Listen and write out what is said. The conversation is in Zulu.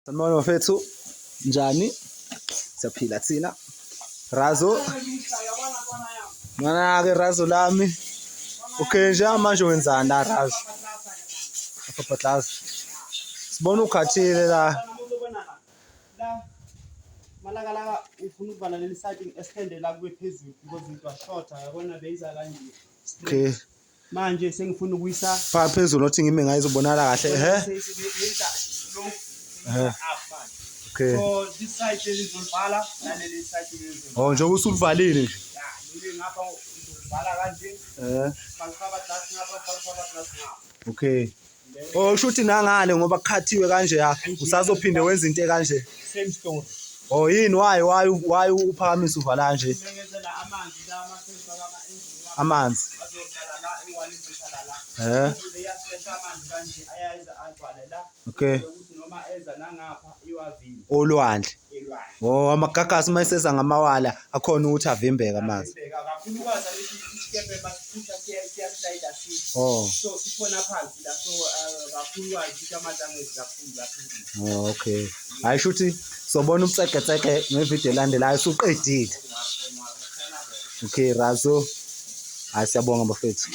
Sanibona bafethu, njani? Siyaphila thina. Razo. Mana-ke Razo lami. Okay nje manje wenzani la Razo? Apapatlaza. Sibona ukhathile la. Malaka la ufuna ukuvala leli site extend la kube phezulu because into ashort yabona beyiza kanje. Okay. Manje sengifuna ukuyisa Pha phezulu othi ngime ngayizobonala kahle Okay. So this site lizovala naleli site lizovala. Oh njengoba usulivalile nje. Yile ngapha lizovala kanje. Balifaka glass ngapha, balifaka glass ngapha. Okay. Oh shuthi nangale ngoba kukhathiwe kanje ya usazophinde wenza into kanje. Same story. Oh yini why uphakamisa uvala nje? Ngenzela amanzi la masefaka ama engine. Amanzi. Azohlala la iwali izohlala la. Leyasesha amanzi kanje ayayiza agcwale la. Okay. Ukuthi noma eza nangapha iwavini. Olwandle. Elwandle. Oh amagagasi mayiseza ngamawala akhona ukuthi avimbeke amanzi. Kakhulukazi lesi isikebe basifutha siyaslide asisi. Oh. So sifona phansi la so kakhulukazi ukuthi amatangezi kakhulu kakhulu. Oh okay. Hayi shuthi sobona umcegeceke ngevideo elandelayo usuqedile. Okay Razo. Hayi siyabonga bafethu.